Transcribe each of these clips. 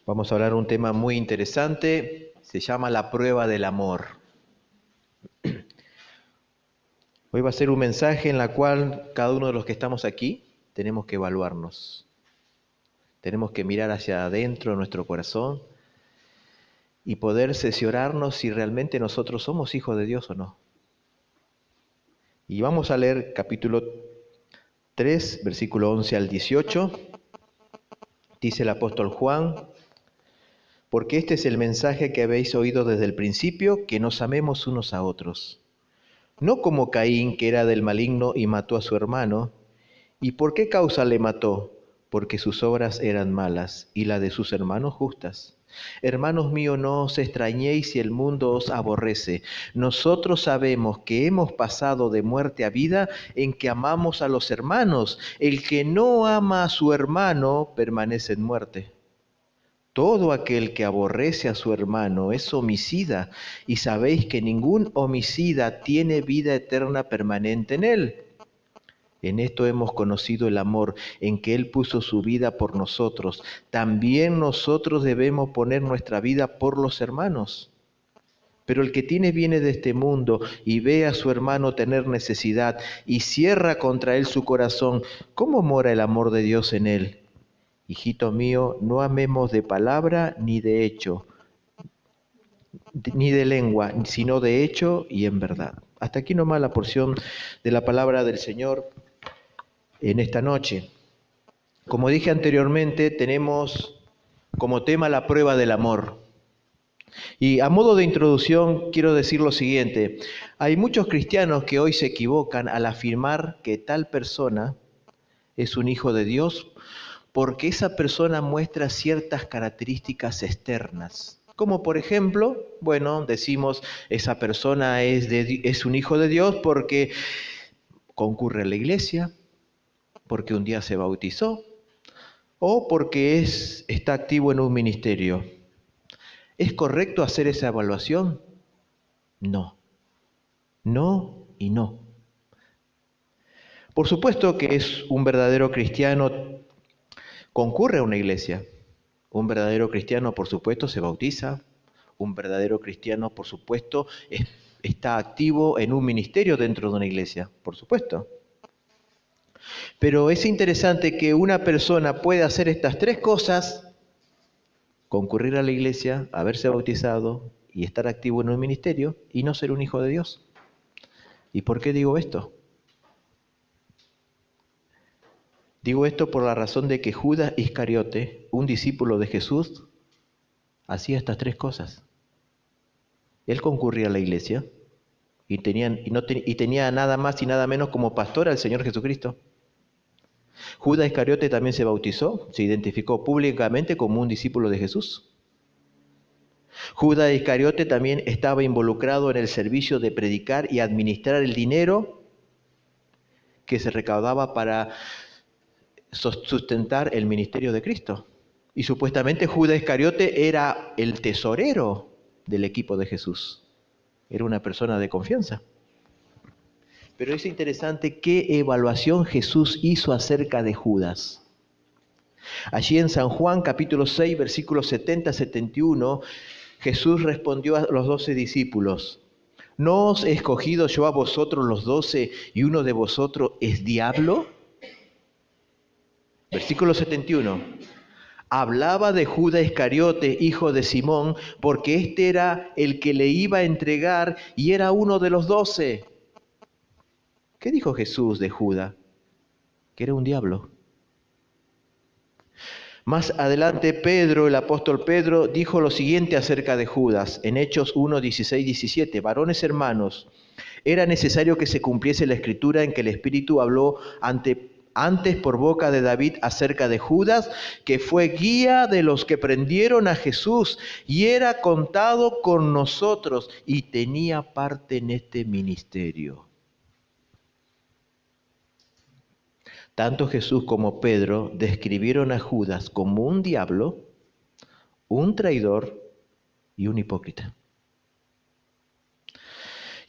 Vamos a hablar de un tema muy interesante, se llama la prueba del amor. Hoy va a ser un mensaje en la cual cada uno de los que estamos aquí tenemos que evaluarnos. Tenemos que mirar hacia adentro de nuestro corazón y poder cerciorarnos si realmente nosotros somos hijos de Dios o no. Y vamos a leer capítulo 3, versículo 11 al 18. Dice el apóstol Juan: porque este es el mensaje que habéis oído desde el principio, que nos amemos unos a otros. No como Caín, que era del maligno y mató a su hermano. ¿Y por qué causa le mató? Porque sus obras eran malas y la de sus hermanos justas. Hermanos míos, no os extrañéis si el mundo os aborrece. Nosotros sabemos que hemos pasado de muerte a vida en que amamos a los hermanos. El que no ama a su hermano permanece en muerte. Todo aquel que aborrece a su hermano es homicida, y sabéis que ningún homicida tiene vida eterna permanente en él. En esto hemos conocido el amor, en que Él puso su vida por nosotros. También nosotros debemos poner nuestra vida por los hermanos. Pero el que tiene bienes de este mundo y ve a su hermano tener necesidad y cierra contra él su corazón, ¿cómo mora el amor de Dios en él? Hijito mío, no amemos de palabra ni de hecho, ni de lengua, sino de hecho y en verdad. Hasta aquí nomás la porción de la palabra del Señor en esta noche. Como dije anteriormente, tenemos como tema la prueba del amor. Y a modo de introducción quiero decir lo siguiente: hay muchos cristianos que hoy se equivocan al afirmar que tal persona es un hijo de Dios porque esa persona muestra ciertas características externas. Como por ejemplo, decimos esa persona es un hijo de Dios porque concurre a la iglesia, porque un día se bautizó, o porque está activo en un ministerio. ¿Es correcto hacer esa evaluación? No. No y no. Por supuesto que es un verdadero cristiano, concurre a una iglesia. Un verdadero cristiano, por supuesto, se bautiza. Un verdadero cristiano, por supuesto, está activo en un ministerio dentro de una iglesia, por supuesto. Pero es interesante que una persona pueda hacer estas tres cosas: concurrir a la iglesia, haberse bautizado y estar activo en un ministerio, y no ser un hijo de Dios. ¿Y por qué digo esto? Digo esto por la razón de que Judas Iscariote, un discípulo de Jesús, hacía estas tres cosas. Él concurría a la iglesia y tenía nada más y nada menos como pastor al Señor Jesucristo. Judas Iscariote también se bautizó, se identificó públicamente como un discípulo de Jesús. Judas Iscariote también estaba involucrado en el servicio de predicar y administrar el dinero que se recaudaba para sustentar el ministerio de Cristo. Y supuestamente Judas Iscariote era el tesorero del equipo de Jesús. Era una persona de confianza. Pero es interesante qué evaluación Jesús hizo acerca de Judas. Allí en San Juan capítulo 6, versículos 70-71, Jesús respondió a los 12 discípulos: ¿no os he escogido yo a vosotros los 12 y uno de vosotros es diablo? Versículo 71. Hablaba de Judas Iscariote, hijo de Simón, porque este era el que le iba a entregar y era uno de los 12. ¿Qué dijo Jesús de Judas? Que era un diablo. Más adelante Pedro, el apóstol Pedro, dijo lo siguiente acerca de Judas, en Hechos 1, 16, 17. Varones hermanos, era necesario que se cumpliese la escritura en que el Espíritu habló antes por boca de David acerca de Judas, que fue guía de los que prendieron a Jesús y era contado con nosotros y tenía parte en este ministerio. Tanto Jesús como Pedro describieron a Judas como un diablo, un traidor y un hipócrita.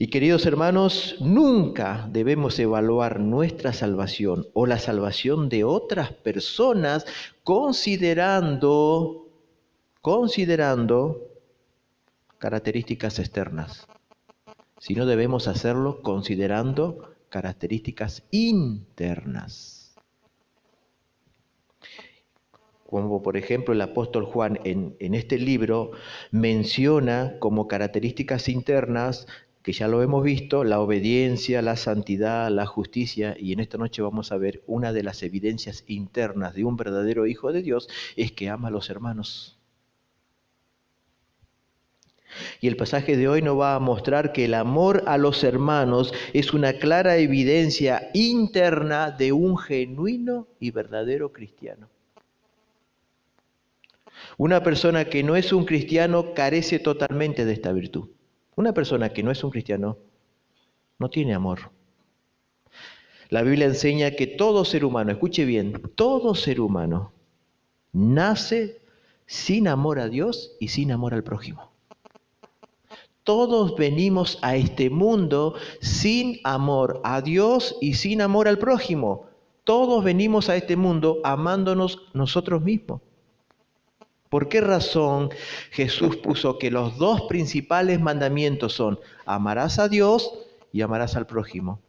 Y queridos hermanos, nunca debemos evaluar nuestra salvación o la salvación de otras personas considerando características externas, sino debemos hacerlo considerando características internas. Como por ejemplo el apóstol Juan en este libro menciona como características internas, que ya lo hemos visto, la obediencia, la santidad, la justicia, y en esta noche vamos a ver una de las evidencias internas de un verdadero hijo de Dios, es que ama a los hermanos. Y el pasaje de hoy nos va a mostrar que el amor a los hermanos es una clara evidencia interna de un genuino y verdadero cristiano. Una persona que no es un cristiano carece totalmente de esta virtud. Una persona que no es un cristiano no tiene amor. La Biblia enseña que todo ser humano, escuche bien, todo ser humano nace sin amor a Dios y sin amor al prójimo. Todos venimos a este mundo sin amor a Dios y sin amor al prójimo. Todos venimos a este mundo amándonos nosotros mismos. ¿Por qué razón Jesús puso que los dos principales mandamientos son amarás a Dios y amarás al prójimo?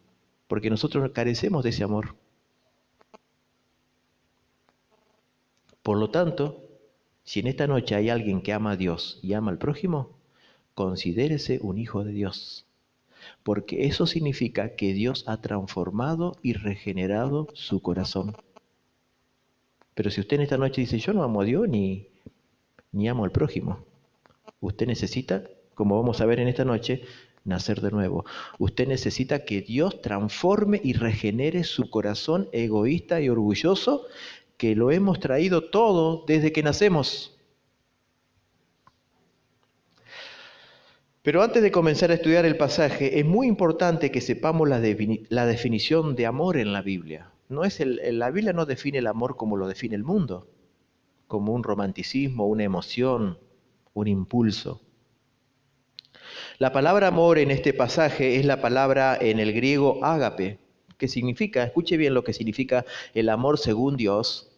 Porque nosotros carecemos de ese amor. Por lo tanto, si en esta noche hay alguien que ama a Dios y ama al prójimo, considérese un hijo de Dios. Porque eso significa que Dios ha transformado y regenerado su corazón. Pero si usted en esta noche dice, yo no amo a Dios ni amo al prójimo, usted necesita, como vamos a ver en esta noche, nacer de nuevo. Usted necesita que Dios transforme y regenere su corazón egoísta y orgulloso, que lo hemos traído todo desde que nacemos. Pero antes de comenzar a estudiar el pasaje, es muy importante que sepamos la definición de amor en la Biblia. La Biblia no define el amor como lo define el mundo, como un romanticismo, una emoción, un impulso. La palabra amor en este pasaje es la palabra en el griego ágape, que significa, escuche bien lo que significa el amor según Dios,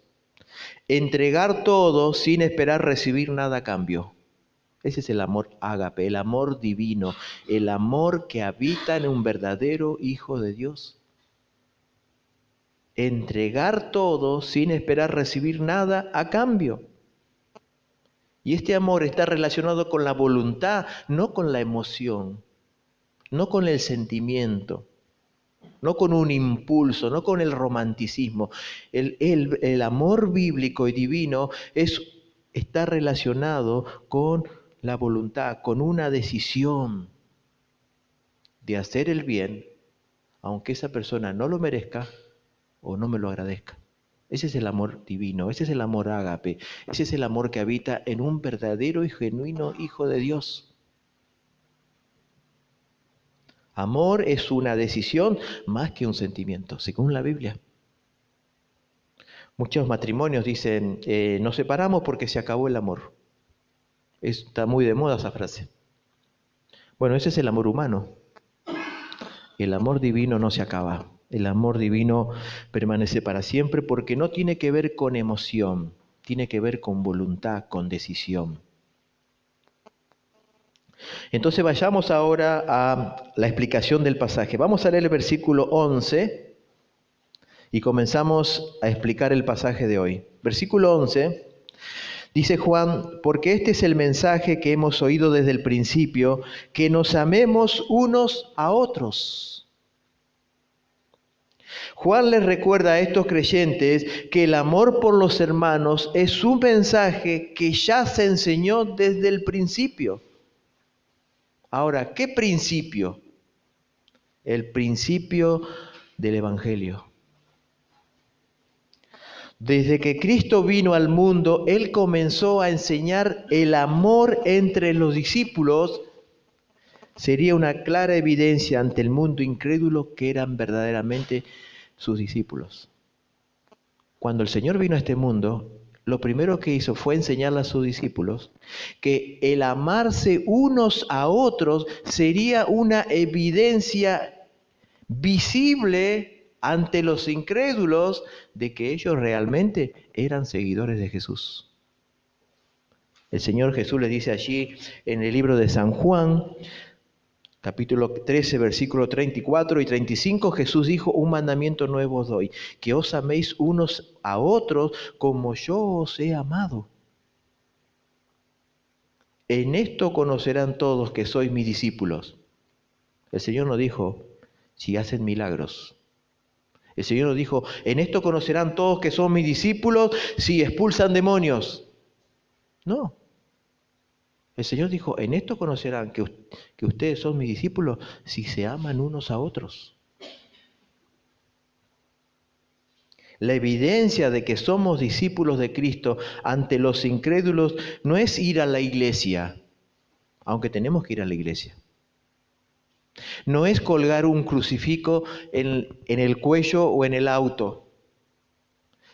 entregar todo sin esperar recibir nada a cambio. Ese es el amor ágape, el amor divino, el amor que habita en un verdadero hijo de Dios. Entregar todo sin esperar recibir nada a cambio. Y este amor está relacionado con la voluntad, no con la emoción, no con el sentimiento, no con un impulso, no con el romanticismo. El amor bíblico y divino está relacionado con la voluntad, con una decisión de hacer el bien, aunque esa persona no lo merezca o no me lo agradezca. Ese es el amor divino, ese es el amor ágape, ese es el amor que habita en un verdadero y genuino Hijo de Dios. Amor es una decisión más que un sentimiento, según la Biblia. Muchos matrimonios dicen, nos separamos porque se acabó el amor. Está muy de moda esa frase. Bueno, ese es el amor humano. El amor divino no se acaba. El amor divino permanece para siempre porque no tiene que ver con emoción, tiene que ver con voluntad, con decisión. Entonces vayamos ahora a la explicación del pasaje. Vamos a leer el versículo 11 y comenzamos a explicar el pasaje de hoy. Versículo 11. Dice Juan, porque este es el mensaje que hemos oído desde el principio, que nos amemos unos a otros. Juan les recuerda a estos creyentes que el amor por los hermanos es un mensaje que ya se enseñó desde el principio. Ahora, ¿qué principio? El principio del Evangelio. Desde que Cristo vino al mundo, Él comenzó a enseñar el amor entre los discípulos. Sería una clara evidencia ante el mundo incrédulo que eran verdaderamente sus discípulos. Cuando el Señor vino a este mundo, lo primero que hizo fue enseñarle a sus discípulos que el amarse unos a otros sería una evidencia visible ante los incrédulos de que ellos realmente eran seguidores de Jesús. El Señor Jesús les dice allí en el libro de San Juan, capítulo 13, versículo 34 y 35, Jesús dijo: un mandamiento nuevo os doy, que os améis unos a otros como yo os he amado. En esto conocerán todos que sois mis discípulos. El Señor no dijo si hacen milagros. El Señor nos dijo: en esto conocerán todos que son mis discípulos si expulsan demonios. No. El Señor dijo: en esto conocerán que ustedes son mis discípulos si se aman unos a otros. La evidencia de que somos discípulos de Cristo ante los incrédulos no es ir a la iglesia, aunque tenemos que ir a la iglesia. No es colgar un crucifijo en el cuello o en el auto.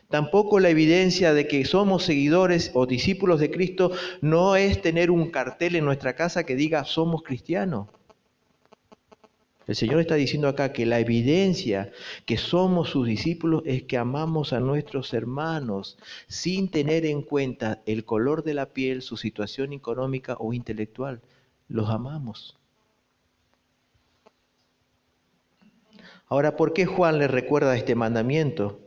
Tampoco la evidencia de que somos seguidores o discípulos de Cristo no es tener un cartel en nuestra casa que diga somos cristianos. El Señor está diciendo acá que la evidencia que somos sus discípulos es que amamos a nuestros hermanos sin tener en cuenta el color de la piel, su situación económica o intelectual. Los amamos. Ahora, ¿por qué Juan le recuerda este mandamiento?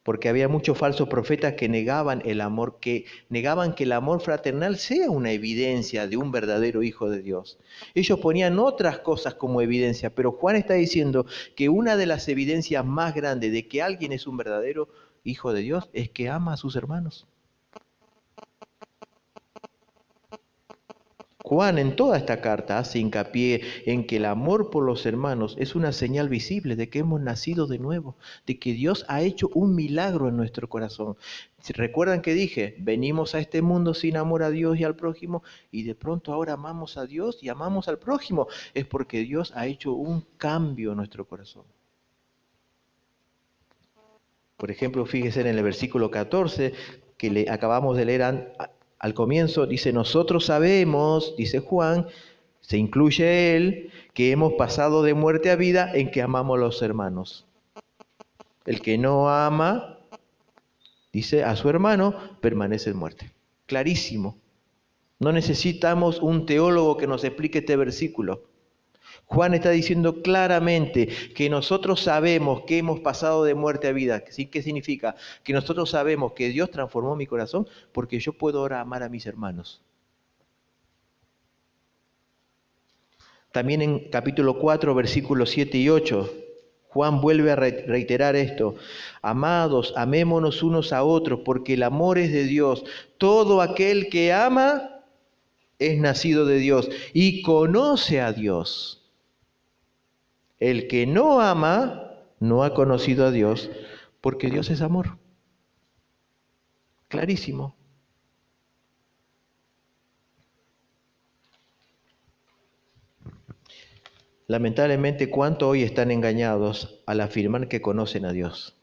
Porque había muchos falsos profetas que negaban el amor, que negaban que el amor fraternal sea una evidencia de un verdadero hijo de Dios. Ellos ponían otras cosas como evidencia, pero Juan está diciendo que una de las evidencias más grandes de que alguien es un verdadero hijo de Dios es que ama a sus hermanos. Juan en toda esta carta hace hincapié en que el amor por los hermanos es una señal visible de que hemos nacido de nuevo, de que Dios ha hecho un milagro en nuestro corazón. ¿Recuerdan que dije? Venimos a este mundo sin amor a Dios y al prójimo y de pronto ahora amamos a Dios y amamos al prójimo. Es porque Dios ha hecho un cambio en nuestro corazón. Por ejemplo, fíjese en el versículo 14 que le acabamos de leer al comienzo, dice: nosotros sabemos, dice Juan, se incluye él, que hemos pasado de muerte a vida en que amamos a los hermanos. El que no ama, dice, a su hermano, permanece en muerte. Clarísimo. No necesitamos un teólogo que nos explique este versículo. Juan está diciendo claramente que nosotros sabemos que hemos pasado de muerte a vida. ¿Sí? ¿Qué significa? Que nosotros sabemos que Dios transformó mi corazón porque yo puedo ahora amar a mis hermanos. También en capítulo 4, versículos 7 y 8, Juan vuelve a reiterar esto: amados, amémonos unos a otros, porque el amor es de Dios. Todo aquel que ama es nacido de Dios y conoce a Dios. El que no ama no ha conocido a Dios, porque Dios es amor. Clarísimo. Lamentablemente, ¿cuánto hoy están engañados al afirmar que conocen a Dios?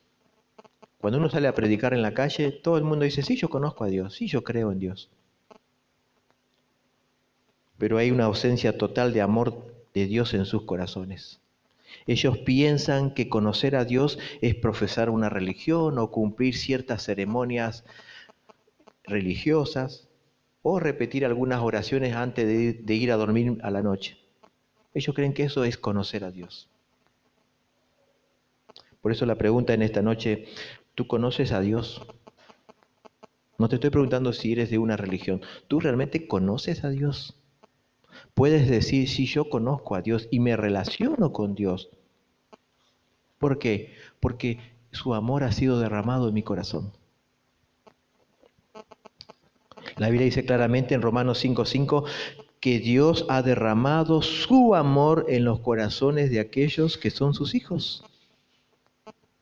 Cuando uno sale a predicar en la calle, todo el mundo dice: sí, yo conozco a Dios, sí, yo creo en Dios. Pero hay una ausencia total de amor de Dios en sus corazones. Ellos piensan que conocer a Dios es profesar una religión o cumplir ciertas ceremonias religiosas o repetir algunas oraciones antes de ir a dormir a la noche. Ellos creen que eso es conocer a Dios. Por eso la pregunta en esta noche: ¿tú conoces a Dios? No te estoy preguntando si eres de una religión. ¿Tú realmente conoces a Dios? Puedes decir: sí, yo conozco a Dios y me relaciono con Dios. ¿Por qué? Porque su amor ha sido derramado en mi corazón. La Biblia dice claramente en Romanos 5:5 que Dios ha derramado su amor en los corazones de aquellos que son sus hijos.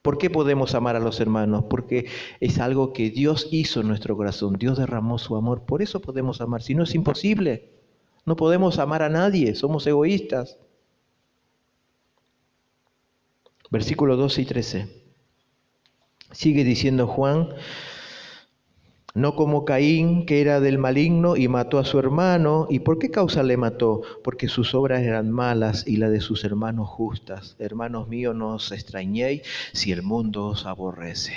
¿Por qué podemos amar a los hermanos? Porque es algo que Dios hizo en nuestro corazón. Dios derramó su amor. Por eso podemos amar. Si no, es imposible. No podemos amar a nadie. Somos egoístas. Versículos 12 y 13. Sigue diciendo Juan: No como Caín, que era del maligno y mató a su hermano. ¿Y por qué causa le mató? Porque sus obras eran malas y las de sus hermanos justas. Hermanos míos, no os extrañéis si el mundo os aborrece.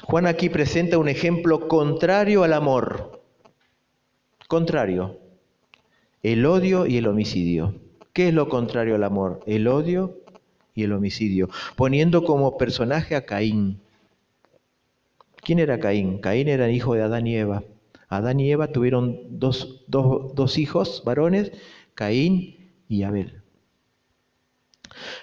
Juan aquí presenta un ejemplo contrario al amor. Contrario. El odio y el homicidio. ¿Qué es lo contrario al amor? El odio y el homicidio. Poniendo como personaje a Caín. ¿Quién era Caín? Caín era hijo de Adán y Eva. Adán y Eva tuvieron dos hijos varones, Caín y Abel.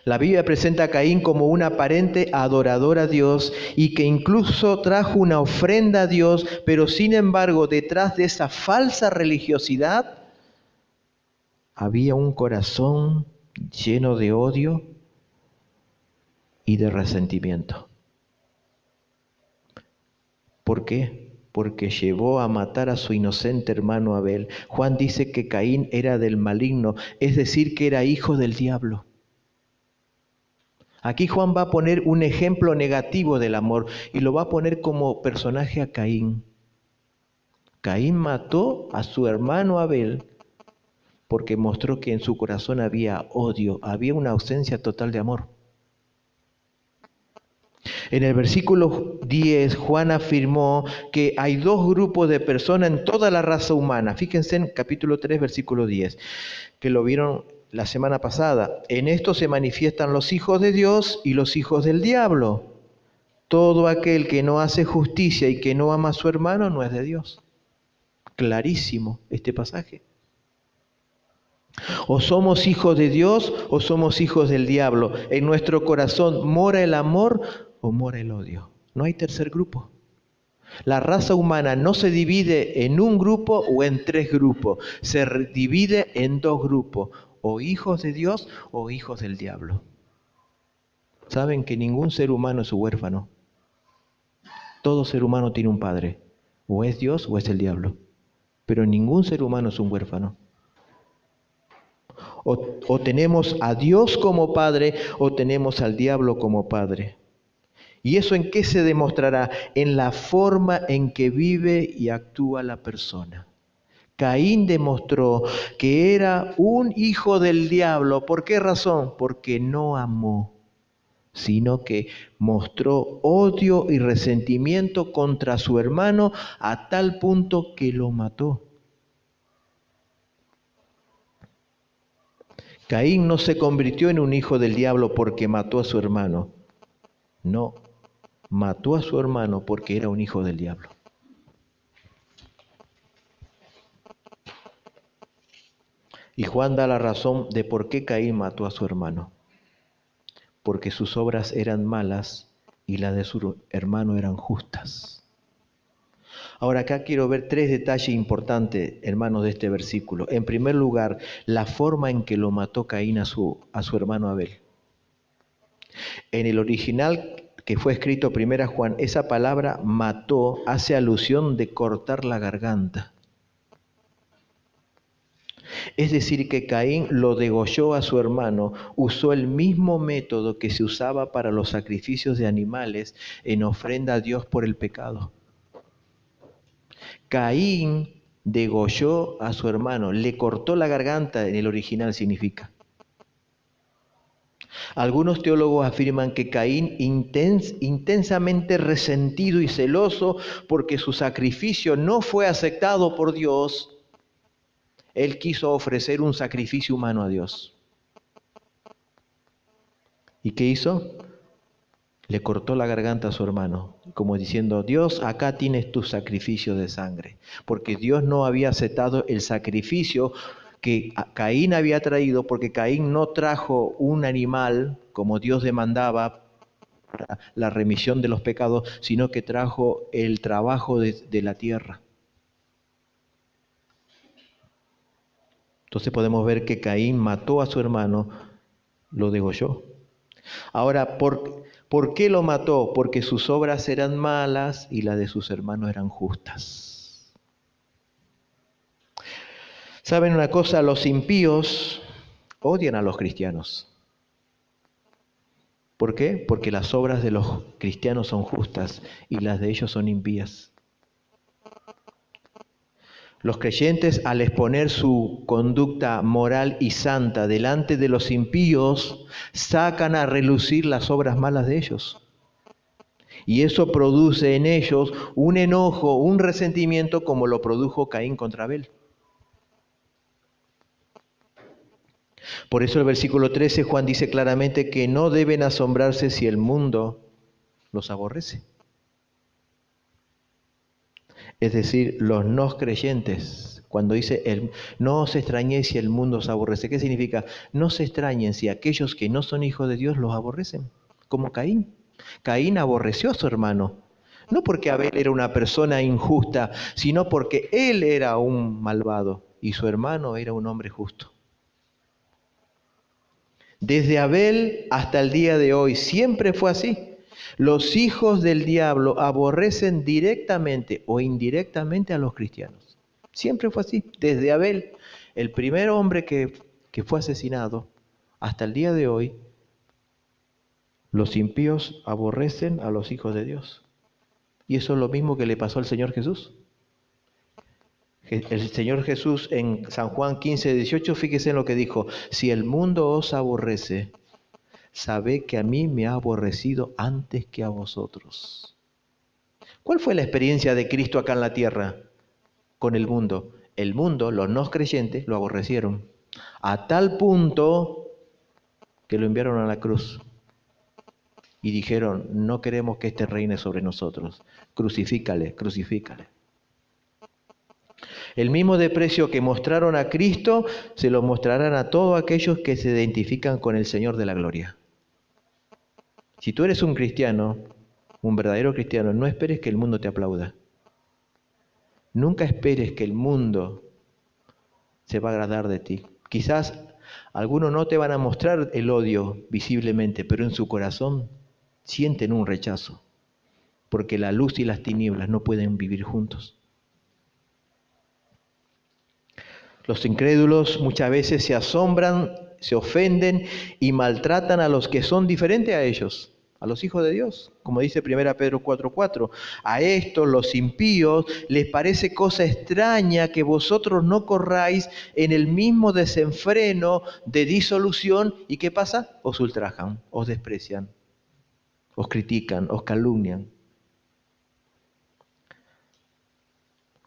La Biblia presenta a Caín como un aparente adorador a Dios y que incluso trajo una ofrenda a Dios, pero sin embargo detrás de esa falsa religiosidad había un corazón lleno de odio y de resentimiento. ¿Por qué? Porque llevó a matar a su inocente hermano Abel. Juan dice que Caín era del maligno, es decir, que era hijo del diablo. Aquí Juan va a poner un ejemplo negativo del amor y lo va a poner como personaje a Caín. Caín mató a su hermano Abel porque mostró que en su corazón había odio, había una ausencia total de amor. En el versículo 10, Juan afirmó que hay dos grupos de personas en toda la raza humana. Fíjense en capítulo 3, versículo 10, que lo vieron la semana pasada. En esto se manifiestan los hijos de Dios y los hijos del diablo. Todo aquel que no hace justicia y que no ama a su hermano no es de Dios. Clarísimo este pasaje. O somos hijos de Dios o somos hijos del diablo. En nuestro corazón mora el amor o mora el odio. No hay tercer grupo. La raza humana no se divide en un grupo o en tres grupos. Se divide en dos grupos. O hijos de Dios o hijos del diablo. Saben que ningún ser humano es huérfano. Todo ser humano tiene un padre. O es Dios o es el diablo. Pero ningún ser humano es un huérfano. O tenemos a Dios como Padre o tenemos al diablo como Padre. ¿Y eso en qué se demostrará? En la forma en que vive y actúa la persona. Caín demostró que era un hijo del diablo. ¿Por qué razón? Porque no amó, sino que mostró odio y resentimiento contra su hermano a tal punto que lo mató. Caín no se convirtió en un hijo del diablo porque mató a su hermano. No, mató a su hermano porque era un hijo del diablo. Y Juan da la razón de por qué Caín mató a su hermano. Porque sus obras eran malas y las de su hermano eran justas. Ahora acá quiero ver tres detalles importantes, hermanos, de este versículo. En primer lugar, la forma en que lo mató Caín a su hermano Abel. En el original que fue escrito primero a Juan, esa palabra mató hace alusión de cortar la garganta. Es decir, que Caín lo degolló a su hermano, usó el mismo método que se usaba para los sacrificios de animales en ofrenda a Dios por el pecado. Caín degolló a su hermano, le cortó la garganta, en el original significa. Algunos teólogos afirman que Caín, intensamente resentido y celoso porque su sacrificio no fue aceptado por Dios, él quiso ofrecer un sacrificio humano a Dios. ¿Y qué hizo? Le cortó la garganta a su hermano, como diciendo: Dios, acá tienes tu sacrificio de sangre, porque Dios no había aceptado el sacrificio que Caín había traído, porque Caín no trajo un animal como Dios demandaba para la remisión de los pecados, sino que trajo el trabajo de la tierra. Entonces podemos ver que Caín mató a su hermano, lo degolló. Ahora, ¿por qué lo mató? Porque sus obras eran malas y las de sus hermanos eran justas. ¿Saben una cosa? Los impíos odian a los cristianos. ¿Por qué? Porque las obras de los cristianos son justas y las de ellos son impías. Los creyentes, al exponer su conducta moral y santa delante de los impíos, sacan a relucir las obras malas de ellos. Y eso produce en ellos un enojo, un resentimiento como lo produjo Caín contra Abel. Por eso el versículo 13, Juan dice claramente que no deben asombrarse si el mundo los aborrece. Es decir, los no creyentes, cuando dice no os extrañéis si el mundo os aborrece, ¿qué significa? No se extrañen si aquellos que no son hijos de Dios los aborrecen, como Caín. Caín aborreció a su hermano, no porque Abel era una persona injusta, sino porque él era un malvado y su hermano era un hombre justo. Desde Abel hasta el día de hoy siempre fue así. Los hijos del diablo aborrecen directamente o indirectamente a los cristianos. Siempre fue así. Desde Abel, el primer hombre que fue asesinado, hasta el día de hoy, los impíos aborrecen a los hijos de Dios. Y eso es lo mismo que le pasó al Señor Jesús. El Señor Jesús en San Juan 15, 18, fíjese en lo que dijo: si el mundo os aborrece, sabed que a mí me ha aborrecido antes que a vosotros. ¿Cuál fue la experiencia de Cristo acá en la tierra con el mundo? El mundo, los no creyentes, lo aborrecieron a tal punto que lo enviaron a la cruz y dijeron: no queremos que este reine sobre nosotros, crucifícale, crucifícale. El mismo desprecio que mostraron a Cristo, se lo mostrarán a todos aquellos que se identifican con el Señor de la gloria. Si tú eres un cristiano, un verdadero cristiano, no esperes que el mundo te aplauda. Nunca esperes que el mundo se va a agradar de ti. Quizás algunos no te van a mostrar el odio visiblemente, pero en su corazón sienten un rechazo, porque la luz y las tinieblas no pueden vivir juntos. Los incrédulos muchas veces se asombran, se ofenden y maltratan a los que son diferentes a ellos, a los hijos de Dios. Como dice 1 Pedro 4:4, a estos, los impíos, les parece cosa extraña que vosotros no corráis en el mismo desenfreno de disolución. ¿Y qué pasa? Os ultrajan, os desprecian, os critican, os calumnian.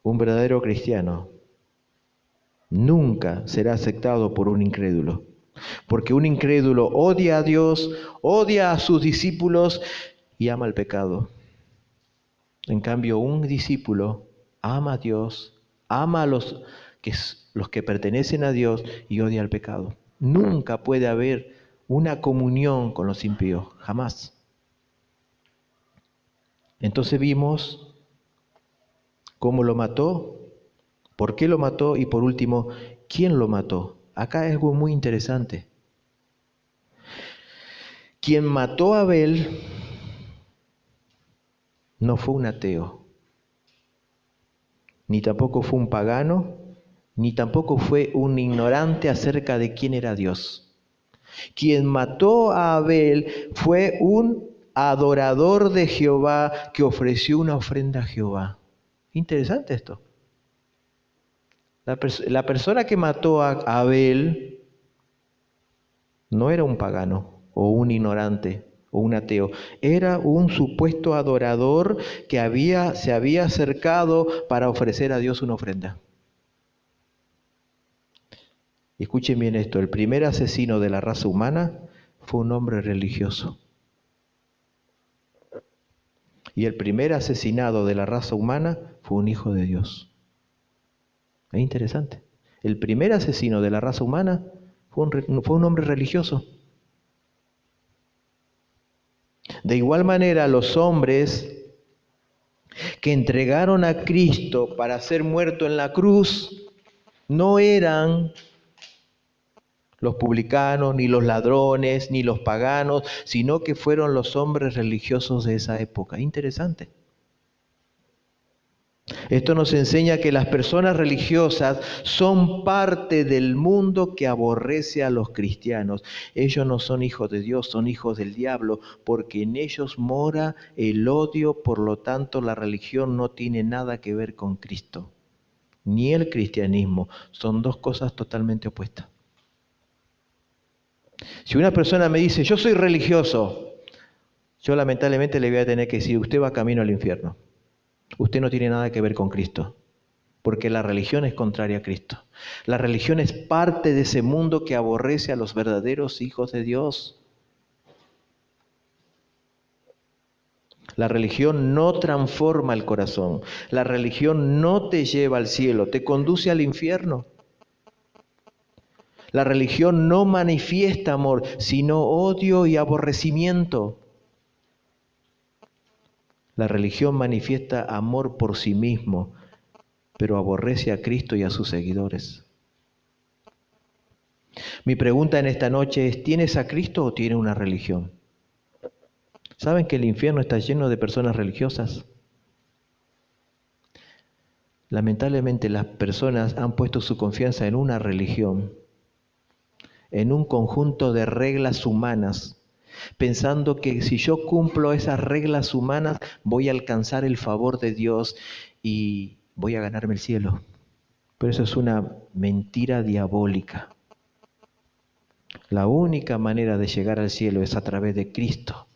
Un verdadero cristiano nunca será aceptado por un incrédulo, porque un incrédulo odia a Dios, odia a sus discípulos y ama el pecado. En cambio, un discípulo ama a Dios, ama a los que pertenecen a Dios y odia el pecado. Nunca puede haber una comunión con los impíos, jamás. Entonces vimos cómo lo mató, por qué lo mató y por último, ¿quién lo mató? Acá es algo muy interesante. Quien mató a Abel no fue un ateo, ni tampoco fue un pagano, ni tampoco fue un ignorante acerca de quién era Dios. Quien mató a Abel fue un adorador de Jehová que ofreció una ofrenda a Jehová. Interesante esto. La persona que mató a Abel no era un pagano o un ignorante o un ateo, era un supuesto adorador que se había acercado para ofrecer a Dios una ofrenda. Escuchen bien esto, el primer asesino de la raza humana fue un hombre religioso. Y el primer asesinado de la raza humana fue un hijo de Dios. Es interesante. El primer asesino de la raza humana fue un hombre religioso. De igual manera, los hombres que entregaron a Cristo para ser muerto en la cruz no eran los publicanos, ni los ladrones, ni los paganos, sino que fueron los hombres religiosos de esa época. Interesante. Esto nos enseña que las personas religiosas son parte del mundo que aborrece a los cristianos. Ellos no son hijos de Dios, son hijos del diablo, porque en ellos mora el odio, por lo tanto la religión no tiene nada que ver con Cristo, ni el cristianismo. Son dos cosas totalmente opuestas. Si una persona me dice, yo soy religioso, yo lamentablemente le voy a tener que decir, usted va camino al infierno. Usted no tiene nada que ver con Cristo, porque la religión es contraria a Cristo. La religión es parte de ese mundo que aborrece a los verdaderos hijos de Dios. La religión no transforma el corazón. La religión no te lleva al cielo, te conduce al infierno. La religión no manifiesta amor, sino odio y aborrecimiento. La religión manifiesta amor por sí mismo, pero aborrece a Cristo y a sus seguidores. Mi pregunta en esta noche es, ¿tienes a Cristo o tienes una religión? ¿Saben que el infierno está lleno de personas religiosas? Lamentablemente las personas han puesto su confianza en una religión, en un conjunto de reglas humanas, pensando que si yo cumplo esas reglas humanas voy a alcanzar el favor de Dios y voy a ganarme el cielo. Pero eso es una mentira diabólica. La única manera de llegar al cielo es a través de Cristo,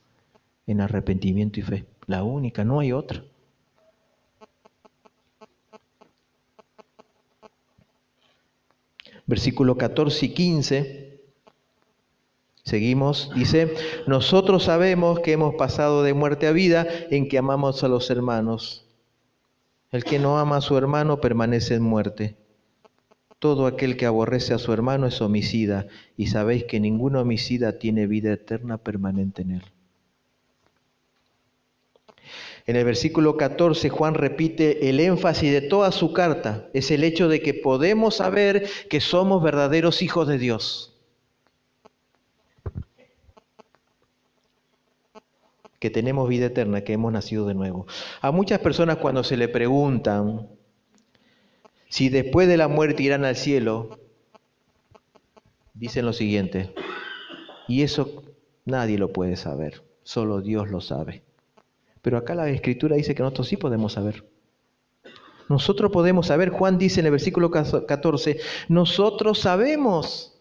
en arrepentimiento y fe. La única, no hay otra. Versículo 14 y 15, seguimos, dice, nosotros sabemos que hemos pasado de muerte a vida en que amamos a los hermanos. El que no ama a su hermano permanece en muerte. Todo aquel que aborrece a su hermano es homicida, y sabéis que ningún homicida tiene vida eterna permanente en él. En el versículo 14, Juan repite el énfasis de toda su carta, es el hecho de que podemos saber que somos verdaderos hijos de Dios. Que tenemos vida eterna, que hemos nacido de nuevo. A muchas personas cuando se le preguntan si después de la muerte irán al cielo, dicen lo siguiente, y eso nadie lo puede saber, solo Dios lo sabe. Pero acá la Escritura dice que nosotros sí podemos saber. Nosotros podemos saber, Juan dice en el versículo 14, nosotros sabemos.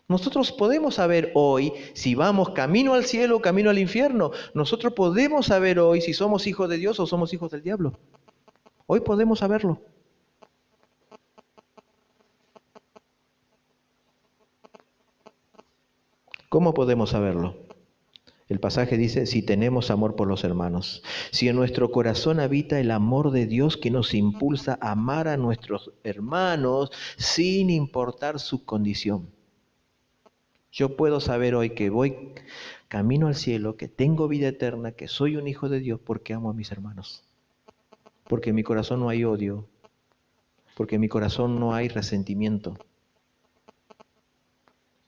Nosotros podemos saber hoy si vamos camino al cielo o camino al infierno. Nosotros podemos saber hoy si somos hijos de Dios o somos hijos del diablo. Hoy podemos saberlo. ¿Cómo podemos saberlo? El pasaje dice, si tenemos amor por los hermanos, si en nuestro corazón habita el amor de Dios que nos impulsa a amar a nuestros hermanos sin importar su condición. Yo puedo saber hoy que voy camino al cielo, que tengo vida eterna, que soy un hijo de Dios porque amo a mis hermanos. Porque en mi corazón no hay odio, porque en mi corazón no hay resentimiento.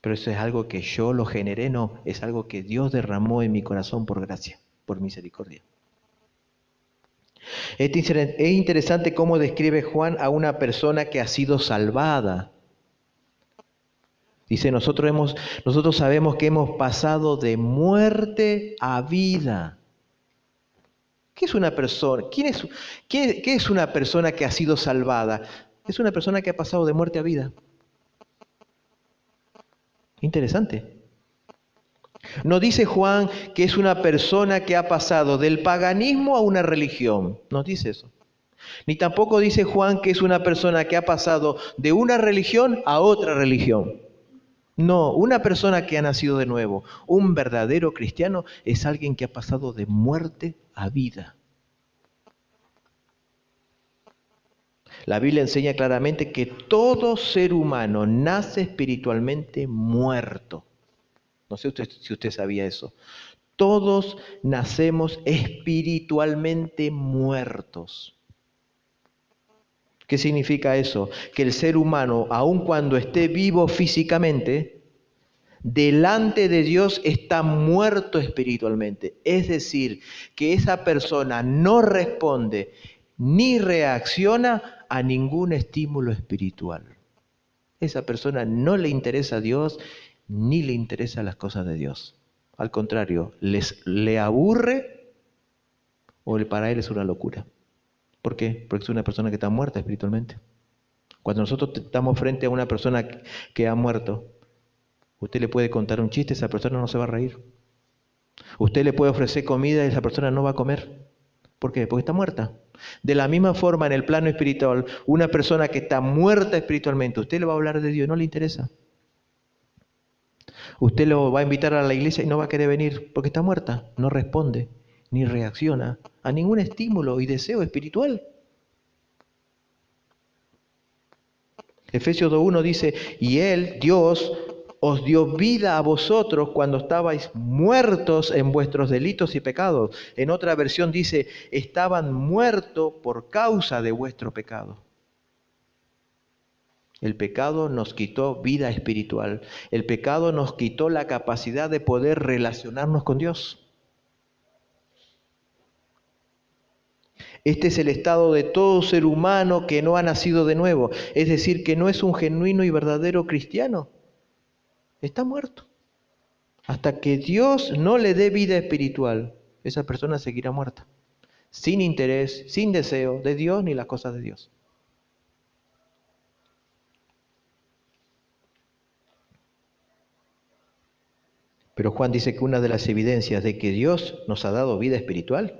Pero eso es algo que yo lo generé, no, es algo que Dios derramó en mi corazón por gracia, por misericordia. Es interesante cómo describe Juan a una persona que ha sido salvada. Dice, nosotros sabemos que hemos pasado de muerte a vida. ¿Qué es una persona? ¿Qué es una persona que ha sido salvada? Es una persona que ha pasado de muerte a vida. Interesante. No dice Juan que es una persona que ha pasado del paganismo a una religión. No dice eso. Ni tampoco dice Juan que es una persona que ha pasado de una religión a otra religión. No, una persona que ha nacido de nuevo, un verdadero cristiano, es alguien que ha pasado de muerte a vida. La Biblia enseña claramente que todo ser humano nace espiritualmente muerto. No sé si usted sabía eso. Todos nacemos espiritualmente muertos. ¿Qué significa eso? Que el ser humano, aun cuando esté vivo físicamente, delante de Dios está muerto espiritualmente. Es decir, que esa persona no responde ni reacciona a ningún estímulo espiritual. Esa persona no le interesa a Dios ni le interesan las cosas de Dios. Al contrario, le aburre o para él es una locura. ¿Por qué? Porque es una persona que está muerta espiritualmente. Cuando nosotros estamos frente a una persona que ha muerto, usted le puede contar un chiste, esa persona no se va a reír. Usted le puede ofrecer comida y esa persona no va a comer. ¿Por qué? Porque está muerta. De la misma forma, en el plano espiritual, una persona que está muerta espiritualmente, usted le va a hablar de Dios, no le interesa. Usted lo va a invitar a la iglesia y no va a querer venir porque está muerta, no responde ni reacciona a ningún estímulo y deseo espiritual. Efesios 2:1 dice, y Él, Dios, os dio vida a vosotros cuando estabais muertos en vuestros delitos y pecados. En otra versión dice, estaban muertos por causa de vuestro pecado. El pecado nos quitó vida espiritual. El pecado nos quitó la capacidad de poder relacionarnos con Dios. Este es el estado de todo ser humano que no ha nacido de nuevo. Es decir, que no es un genuino y verdadero cristiano. Está muerto. Hasta que Dios no le dé vida espiritual, esa persona seguirá muerta. Sin interés, sin deseo de Dios ni las cosas de Dios. Pero Juan dice que una de las evidencias de que Dios nos ha dado vida espiritual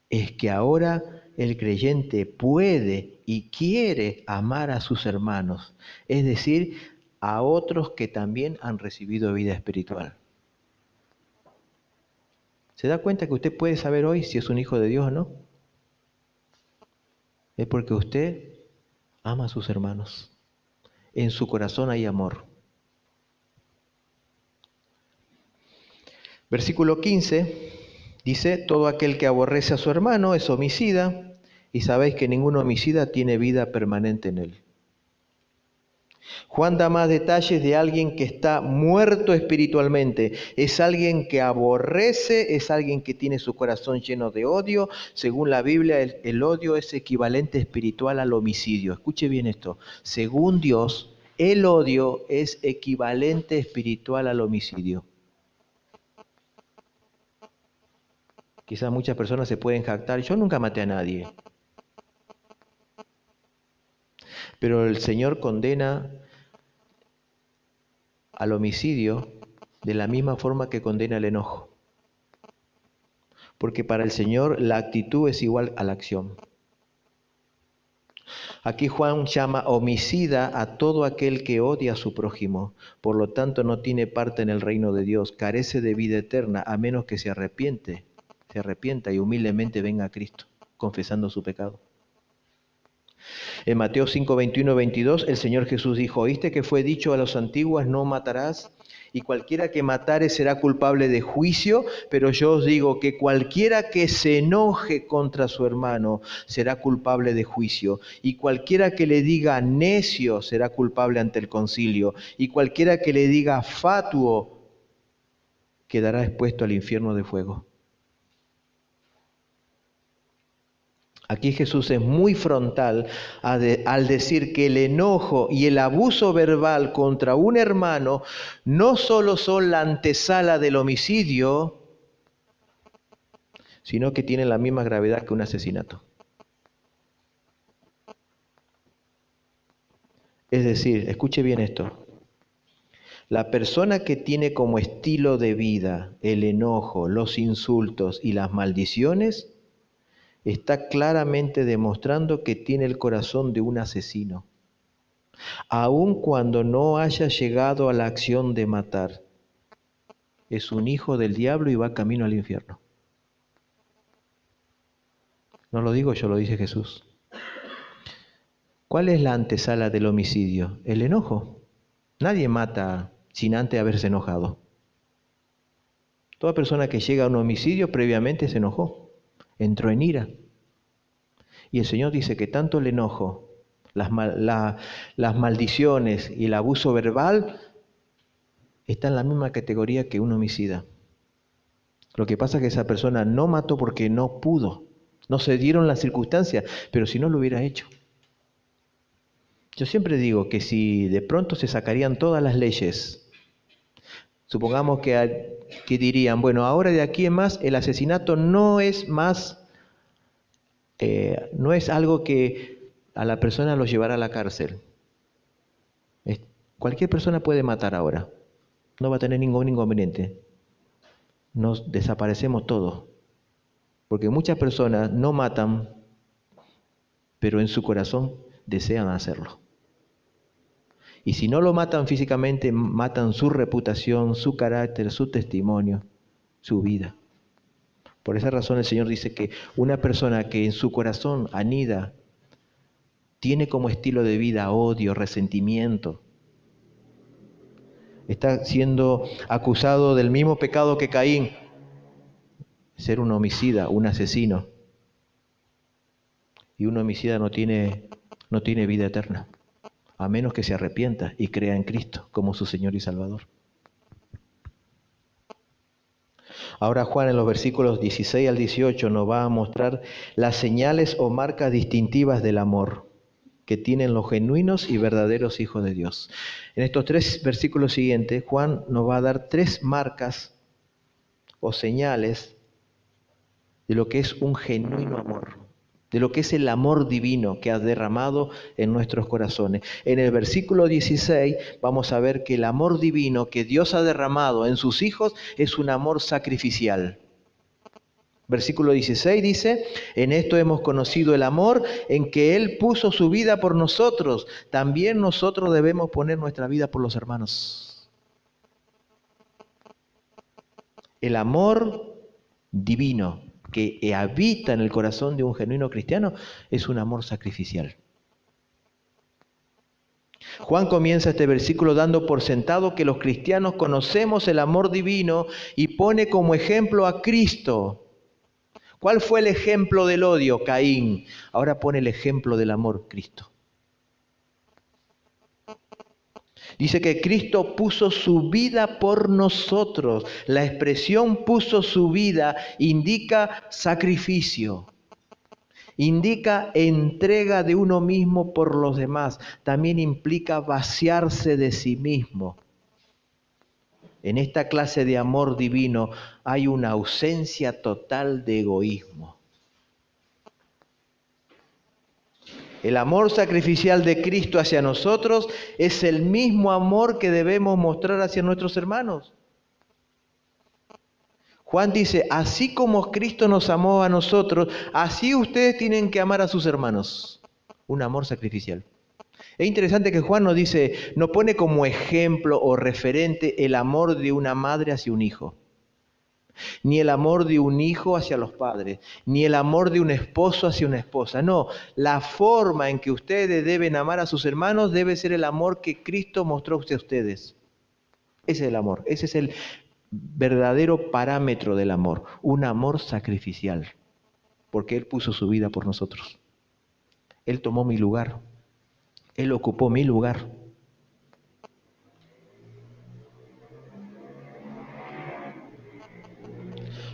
es que ahora el creyente puede y quiere amar a sus hermanos, es decir, a otros que también han recibido vida espiritual. ¿Se da cuenta que usted puede saber hoy si es un hijo de Dios o no? Es porque usted ama a sus hermanos. En su corazón hay amor. Versículo 15 dice, todo aquel que aborrece a su hermano es homicida, y sabéis que ningún homicida tiene vida permanente en él. Juan da más detalles de alguien que está muerto espiritualmente. Es alguien que aborrece, es alguien que tiene su corazón lleno de odio. Según la Biblia, el odio es equivalente espiritual al homicidio. Escuche bien esto. Según Dios, el odio es equivalente espiritual al homicidio. Quizás muchas personas se pueden jactar, yo nunca maté a nadie. Pero el Señor condena al homicidio de la misma forma que condena el enojo. Porque para el Señor la actitud es igual a la acción. Aquí Juan llama homicida a todo aquel que odia a su prójimo. Por lo tanto, no tiene parte en el reino de Dios, carece de vida eterna, a menos que se arrepienta y humildemente venga a Cristo, confesando su pecado. En Mateo 5, 21, 22, el Señor Jesús dijo, ¿oíste que fue dicho a los antiguos, no matarás? Y cualquiera que matare será culpable de juicio, pero yo os digo que cualquiera que se enoje contra su hermano será culpable de juicio. Y cualquiera que le diga necio será culpable ante el concilio. Y cualquiera que le diga fatuo quedará expuesto al infierno de fuego. Aquí Jesús es muy frontal al decir que el enojo y el abuso verbal contra un hermano no solo son la antesala del homicidio, sino que tienen la misma gravedad que un asesinato. Es decir, escuche bien esto, la persona que tiene como estilo de vida el enojo, los insultos y las maldiciones, está claramente demostrando que tiene el corazón de un asesino, aun cuando no haya llegado a la acción de matar. Es un hijo del diablo y va camino al infierno. No lo digo yo, lo dice Jesús. ¿Cuál es la antesala del homicidio? El enojo. Nadie mata sin antes haberse enojado. Toda persona que llega a un homicidio previamente se enojó, entró en ira. Y el Señor dice que tanto el enojo, las maldiciones y el abuso verbal está en la misma categoría que un homicida. Lo que pasa es que esa persona no mató porque no pudo, no se dieron las circunstancias, pero si no lo hubiera hecho. Yo siempre digo que si de pronto se sacarían todas las leyes, supongamos que dirían, bueno, ahora de aquí en más el asesinato no es más, no es algo que a la persona lo llevará a la cárcel. Cualquier persona puede matar ahora, no va a tener ningún inconveniente. Nos desaparecemos todos, porque muchas personas no matan, pero en su corazón desean hacerlo. Y si no lo matan físicamente, matan su reputación, su carácter, su testimonio, su vida. Por esa razón el Señor dice que una persona que en su corazón anida, tiene como estilo de vida odio, resentimiento, está siendo acusado del mismo pecado que Caín, ser un homicida, un asesino. Y un homicida no tiene vida eterna, a menos que se arrepienta y crea en Cristo como su Señor y Salvador. Ahora Juan en los versículos 16 al 18 nos va a mostrar las señales o marcas distintivas del amor que tienen los genuinos y verdaderos hijos de Dios. En estos 3 versículos siguientes, Juan nos va a dar 3 marcas o señales de lo que es un genuino amor, de lo que es el amor divino que ha derramado en nuestros corazones. En el versículo 16 vamos a ver que el amor divino que Dios ha derramado en sus hijos es un amor sacrificial. Versículo 16 dice, en esto hemos conocido el amor, en que Él puso su vida por nosotros. También nosotros debemos poner nuestra vida por los hermanos. El amor divino que habita en el corazón de un genuino cristiano es un amor sacrificial. Juan comienza este versículo dando por sentado que los cristianos conocemos el amor divino y pone como ejemplo a Cristo. ¿Cuál fue el ejemplo del odio? Caín. Ahora pone el ejemplo del amor, Cristo. Dice que Cristo puso su vida por nosotros. La expresión puso su vida indica sacrificio, indica entrega de uno mismo por los demás. También implica vaciarse de sí mismo. En esta clase de amor divino hay una ausencia total de egoísmo. El amor sacrificial de Cristo hacia nosotros es el mismo amor que debemos mostrar hacia nuestros hermanos. Juan dice, así como Cristo nos amó a nosotros, así ustedes tienen que amar a sus hermanos. Un amor sacrificial. Es interesante que Juan nos dice, no pone como ejemplo o referente el amor de una madre hacia un hijo, ni el amor de un hijo hacia los padres, ni el amor de un esposo hacia una esposa. No, la forma en que ustedes deben amar a sus hermanos debe ser el amor que Cristo mostró a ustedes. Ese es el amor, ese es el verdadero parámetro del amor, un amor sacrificial, porque Él puso su vida por nosotros. Él tomó mi lugar, Él ocupó mi lugar.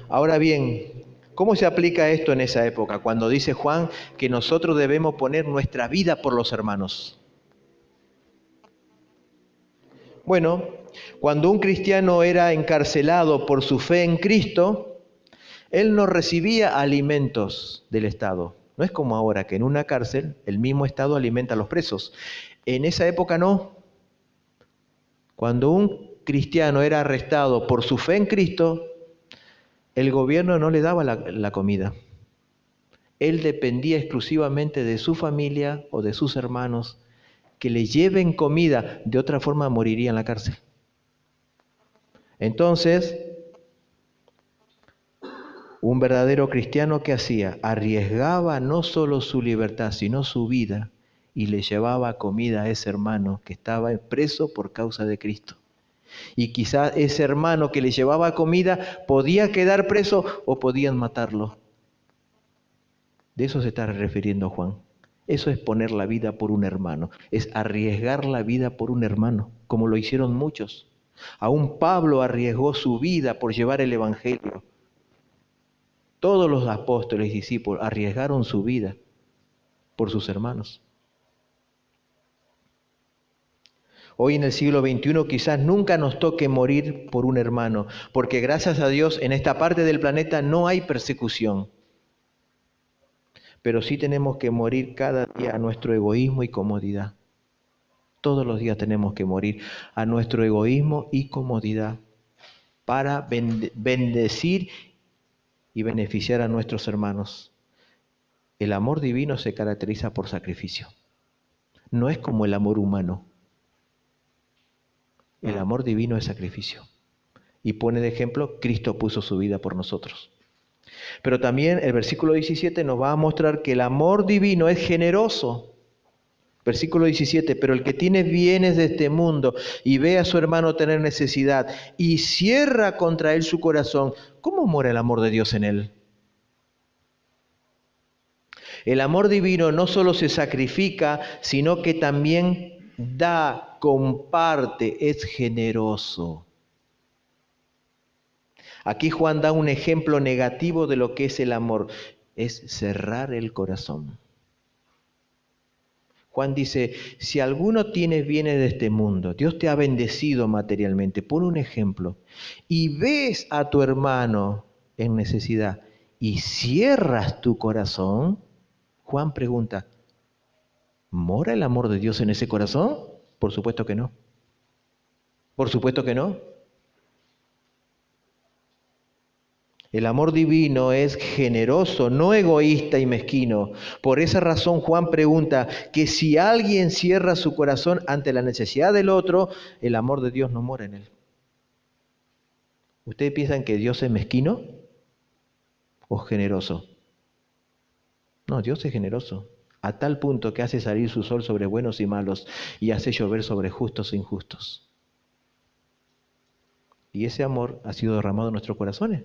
Ahora bien, ¿cómo se aplica esto en esa época? Cuando dice Juan que nosotros debemos poner nuestra vida por los hermanos. Bueno, cuando un cristiano era encarcelado por su fe en Cristo, él no recibía alimentos del Estado. No es como ahora, que en una cárcel el mismo Estado alimenta a los presos. En esa época no. Cuando un cristiano era arrestado por su fe en Cristo, el gobierno no le daba la comida. Él dependía exclusivamente de su familia o de sus hermanos que le lleven comida, de otra forma moriría en la cárcel. Entonces, un verdadero cristiano, ¿qué hacía? Arriesgaba no solo su libertad, sino su vida, y le llevaba comida a ese hermano que estaba preso por causa de Cristo. Y quizás ese hermano que le llevaba comida podía quedar preso o podían matarlo. De eso se está refiriendo Juan. Eso es poner la vida por un hermano, es arriesgar la vida por un hermano, como lo hicieron muchos. Aún Pablo arriesgó su vida por llevar el Evangelio. Todos los apóstoles y discípulos arriesgaron su vida por sus hermanos. Hoy en el siglo XXI quizás nunca nos toque morir por un hermano, porque gracias a Dios en esta parte del planeta no hay persecución. Pero sí tenemos que morir cada día a nuestro egoísmo y comodidad. Todos los días tenemos que morir a nuestro egoísmo y comodidad para bendecir y beneficiar a nuestros hermanos. El amor divino se caracteriza por sacrificio. No es como el amor humano. El amor divino es sacrificio. Y pone de ejemplo, Cristo puso su vida por nosotros. Pero también el versículo 17 nos va a mostrar que el amor divino es generoso. Versículo 17, pero el que tiene bienes de este mundo y ve a su hermano tener necesidad y cierra contra él su corazón, ¿cómo mora el amor de Dios en él? El amor divino no solo se sacrifica, sino que también da, comparte, es generoso. Aquí Juan da un ejemplo negativo de lo que es el amor, es cerrar el corazón. Juan dice, si alguno tiene bienes de este mundo, Dios te ha bendecido materialmente, pon un ejemplo, y ves a tu hermano en necesidad y cierras tu corazón, Juan pregunta, ¿mora el amor de Dios en ese corazón? Por supuesto que no. Por supuesto que no. El amor divino es generoso, no egoísta y mezquino. Por esa razón Juan pregunta que si alguien cierra su corazón ante la necesidad del otro, el amor de Dios no mora en él. ¿Ustedes piensan que Dios es mezquino o generoso? No, Dios es generoso, a tal punto que hace salir su sol sobre buenos y malos y hace llover sobre justos e injustos. Y ese amor ha sido derramado en nuestros corazones.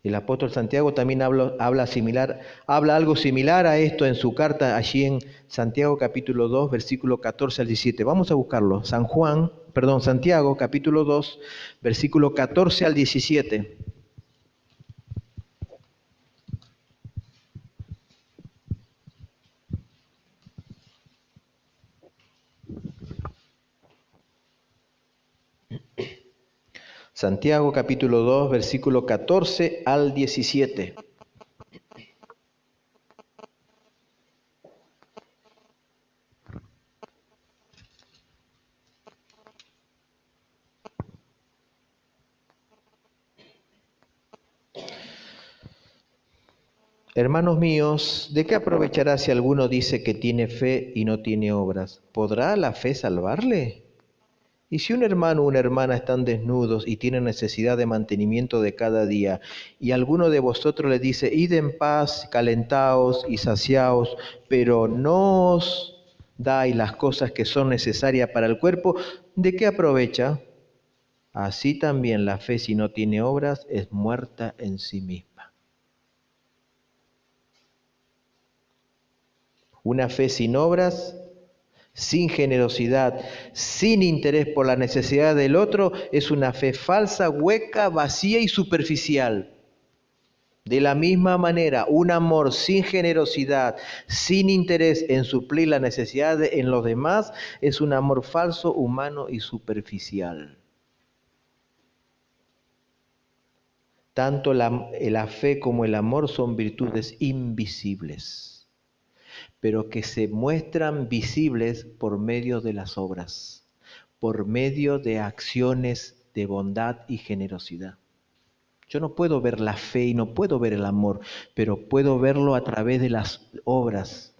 El apóstol Santiago también habla algo similar a esto en su carta allí en Santiago capítulo 2, versículo 14 al 17. Vamos a buscarlo. Santiago capítulo 2, versículo 14 al 17. Santiago capítulo 2, versículo 14 al 17. Hermanos míos, ¿de qué aprovechará si alguno dice que tiene fe y no tiene obras? ¿Podrá la fe salvarle? Y si un hermano o una hermana están desnudos y tienen necesidad de mantenimiento de cada día, y alguno de vosotros le dice, id en paz, calentaos y saciaos, pero no os dais las cosas que son necesarias para el cuerpo, ¿de qué aprovecha? Así también la fe, si no tiene obras, es muerta en sí misma. Una fe sin obras, sin generosidad, sin interés por la necesidad del otro, es una fe falsa, hueca, vacía y superficial. De la misma manera, un amor sin generosidad, sin interés en suplir la necesidad en los demás, es un amor falso, humano y superficial. Tanto la fe como el amor son virtudes invisibles, pero que se muestran visibles por medio de las obras, por medio de acciones de bondad y generosidad. Yo no puedo ver la fe y no puedo ver el amor, pero puedo verlo a través de las obras.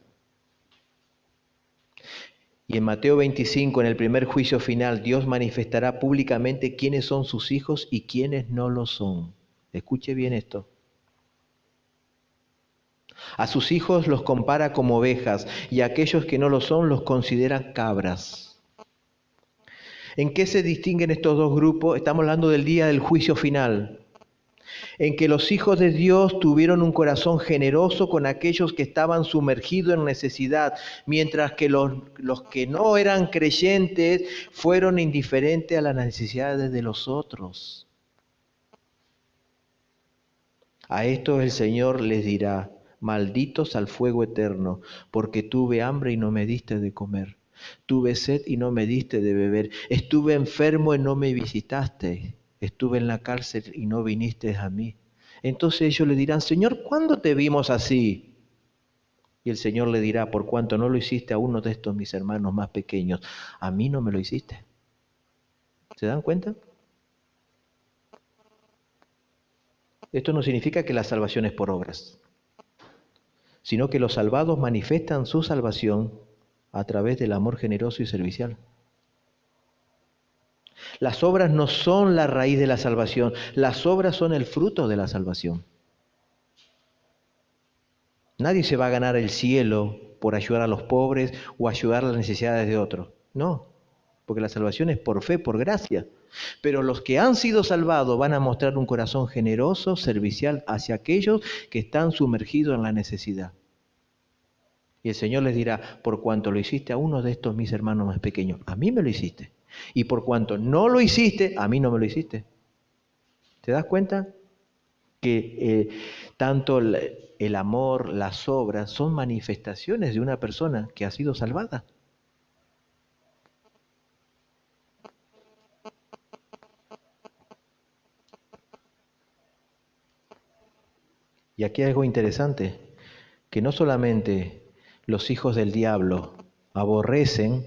Y en Mateo 25, en el primer juicio final, Dios manifestará públicamente quiénes son sus hijos y quiénes no lo son. Escuche bien esto. A sus hijos los compara como ovejas y a aquellos que no lo son los considera cabras. ¿En qué se distinguen estos dos grupos? Estamos hablando del día del juicio final. en que los hijos de Dios tuvieron un corazón generoso con aquellos que estaban sumergidos en necesidad, mientras que los que no eran creyentes fueron indiferentes a las necesidades de los otros. A estos el Señor les dirá: malditos al fuego eterno, porque tuve hambre y no me diste de comer, tuve sed y no me diste de beber, estuve enfermo y no me visitaste, estuve en la cárcel y no viniste a mí. Entonces ellos le dirán: Señor, ¿cuándo te vimos así? Y el Señor le dirá: por cuanto no lo hiciste a uno de estos mis hermanos más pequeños, a mí no me lo hiciste. ¿Se dan cuenta? Esto no significa que la salvación es por obras, sino que los salvados manifiestan su salvación a través del amor generoso y servicial. Las obras no son la raíz de la salvación, las obras son el fruto de la salvación. Nadie se va a ganar el cielo por ayudar a los pobres o ayudar a las necesidades de otros. No, porque la salvación es por fe, por gracia. Pero los que han sido salvados van a mostrar un corazón generoso, servicial hacia aquellos que están sumergidos en la necesidad. Y el Señor les dirá: por cuanto lo hiciste a uno de estos mis hermanos más pequeños, a mí me lo hiciste. Y por cuanto no lo hiciste, a mí no me lo hiciste. ¿Te das cuenta? Que tanto el amor, las obras, son manifestaciones de una persona que ha sido salvada. Y aquí hay algo interesante, que no solamente los hijos del diablo aborrecen,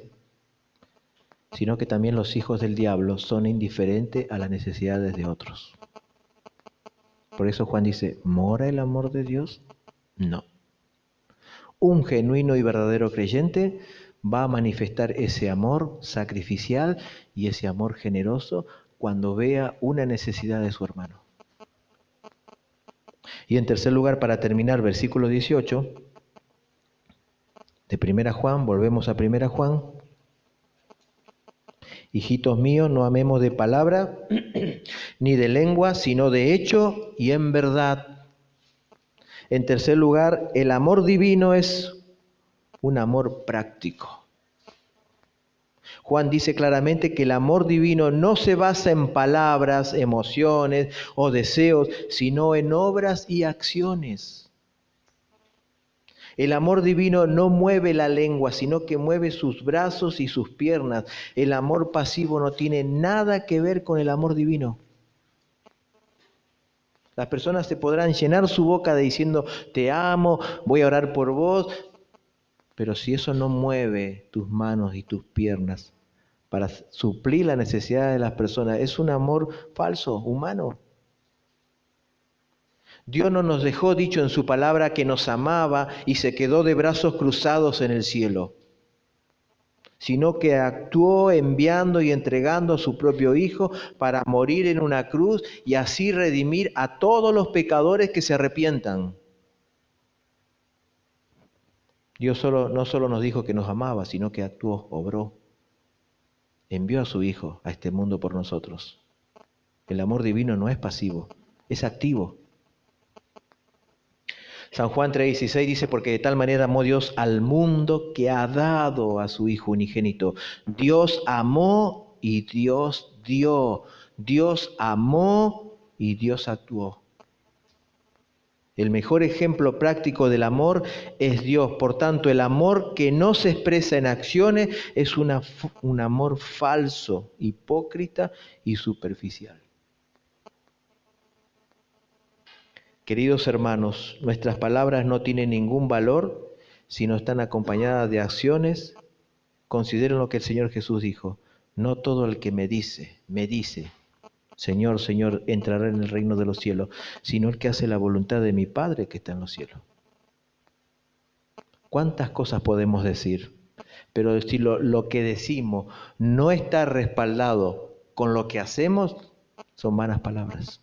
sino que también los hijos del diablo son indiferentes a las necesidades de otros. Por eso Juan dice: ¿mora el amor de Dios? No. Un genuino y verdadero creyente va a manifestar ese amor sacrificial y ese amor generoso cuando vea una necesidad de su hermano. Y en tercer lugar, para terminar, versículo 18 de 1 Juan, volvemos a 1 Juan. Hijitos míos, no amemos de palabra ni de lengua, sino de hecho y en verdad. En tercer lugar, el amor divino es un amor práctico. Juan dice claramente que el amor divino no se basa en palabras, emociones o deseos, sino en obras y acciones. El amor divino no mueve la lengua, sino que mueve sus brazos y sus piernas. El amor pasivo no tiene nada que ver con el amor divino. Las personas te podrán llenar su boca diciendo: te amo, voy a orar por vos, pero si eso no mueve tus manos y tus piernas para suplir la necesidad de las personas, es un amor falso, humano. Dios no nos dejó dicho en su palabra que nos amaba y se quedó de brazos cruzados en el cielo, sino que actuó enviando y entregando a su propio Hijo para morir en una cruz y así redimir a todos los pecadores que se arrepientan. Dios no solo nos dijo que nos amaba, sino que actuó, obró, envió a su Hijo a este mundo por nosotros. El amor divino no es pasivo, es activo. San Juan 3:16 dice: porque de tal manera amó Dios al mundo que ha dado a su Hijo unigénito. Dios amó y Dios dio. Dios amó y Dios actuó. El mejor ejemplo práctico del amor es Dios. Por tanto, el amor que no se expresa en acciones es un amor falso, hipócrita y superficial. Queridos hermanos, nuestras palabras no tienen ningún valor si no están acompañadas de acciones. Consideren lo que el Señor Jesús dijo: no todo el que me dice, Señor, Señor, entrará en el reino de los cielos, sino el que hace la voluntad de mi Padre que está en los cielos. ¿Cuántas cosas podemos decir? Pero si lo que decimos no está respaldado con lo que hacemos, son vanas palabras.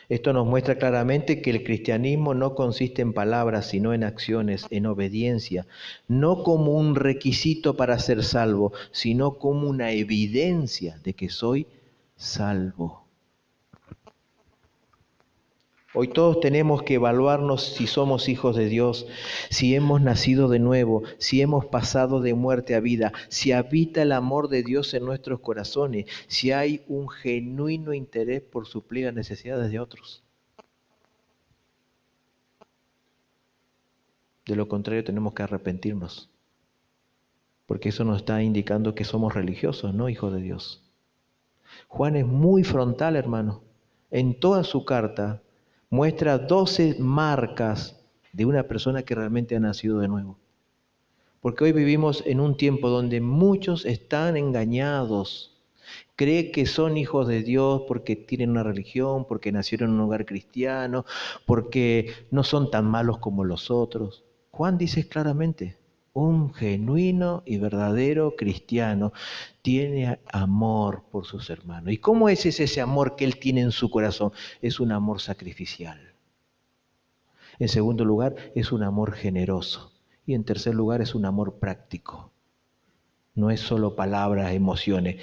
Esto nos muestra claramente que el cristianismo no consiste en palabras, sino en acciones, en obediencia, no como un requisito para ser salvo, sino como una evidencia de que soy salvo. Hoy todos tenemos que evaluarnos si somos hijos de Dios, si hemos nacido de nuevo, si hemos pasado de muerte a vida, si habita el amor de Dios en nuestros corazones, si hay un genuino interés por suplir las necesidades de otros. De lo contrario, tenemos que arrepentirnos, porque eso nos está indicando que somos religiosos, no hijos de Dios. Juan es muy frontal, hermano. En toda su carta muestra 12 marcas de una persona que realmente ha nacido de nuevo. Porque hoy vivimos en un tiempo donde muchos están engañados. Creen que son hijos de Dios porque tienen una religión, porque nacieron en un hogar cristiano, porque no son tan malos como los otros. Juan dice claramente, un genuino y verdadero cristiano tiene amor por sus hermanos. ¿Y cómo es ese amor que él tiene en su corazón? Es un amor sacrificial. En segundo lugar, es un amor generoso. Y en tercer lugar, es un amor práctico. No es solo palabras, emociones,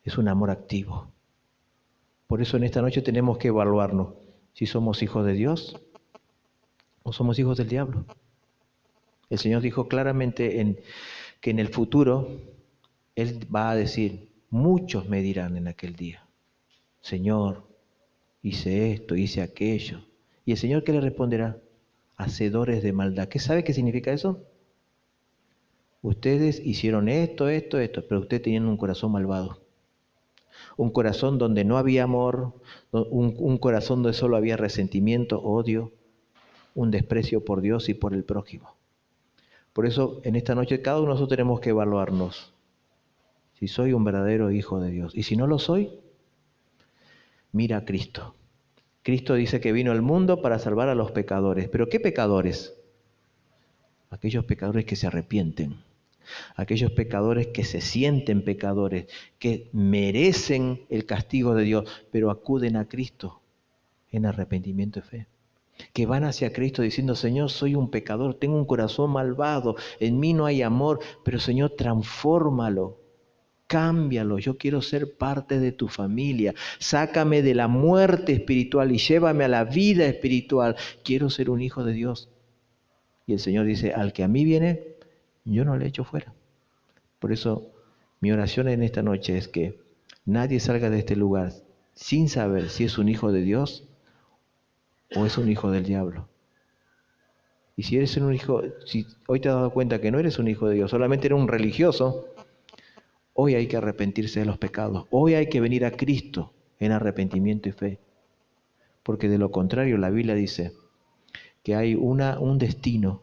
es un amor activo. Por eso en esta noche tenemos que evaluarnos si somos hijos de Dios o somos hijos del diablo. El Señor dijo claramente que en el futuro Él va a decir, muchos me dirán en aquel día, Señor, hice esto, hice aquello. ¿Y el Señor qué le responderá? Hacedores de maldad. ¿Qué sabe qué significa eso? Ustedes hicieron esto, pero ustedes tenían un corazón malvado. Un corazón donde no había amor, un corazón donde solo había resentimiento, odio, un desprecio por Dios y por el prójimo. Por eso, en esta noche, cada uno de nosotros tenemos que evaluarnos si soy un verdadero hijo de Dios. Y si no lo soy, mira a Cristo. Cristo dice que vino al mundo para salvar a los pecadores. ¿Pero qué pecadores? Aquellos pecadores que se arrepienten. Aquellos pecadores que se sienten pecadores, que merecen el castigo de Dios, pero acuden a Cristo en arrepentimiento y fe. Que van hacia Cristo diciendo, Señor, soy un pecador, tengo un corazón malvado, en mí no hay amor, pero Señor, transfórmalo, cámbialo, yo quiero ser parte de tu familia, sácame de la muerte espiritual y llévame a la vida espiritual, quiero ser un hijo de Dios. Y el Señor dice, al que a mí viene, yo no le echo fuera. Por eso mi oración en esta noche es que nadie salga de este lugar sin saber si es un hijo de Dios o es un hijo del diablo. Y si eres un hijo, si hoy te has dado cuenta que no eres un hijo de Dios, solamente eres un religioso, hoy hay que arrepentirse de los pecados. Hoy hay que venir a Cristo en arrepentimiento y fe. Porque de lo contrario la Biblia dice que hay un destino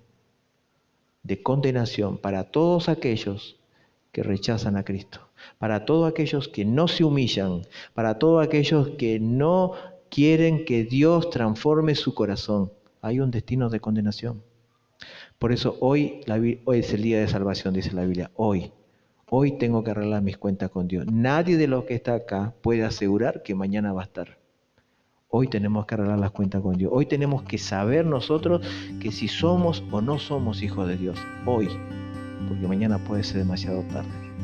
de condenación para todos aquellos que rechazan a Cristo, para todos aquellos que no se humillan, para todos aquellos que no quieren que Dios transforme su corazón. Hay un destino de condenación. Por eso hoy es el día de salvación, dice la Biblia. Hoy tengo que arreglar mis cuentas con Dios. Nadie de los que está acá puede asegurar que mañana va a estar. Hoy tenemos que arreglar las cuentas con Dios. Hoy tenemos que saber nosotros que si somos o no somos hijos de Dios. Hoy, porque mañana puede ser demasiado tarde.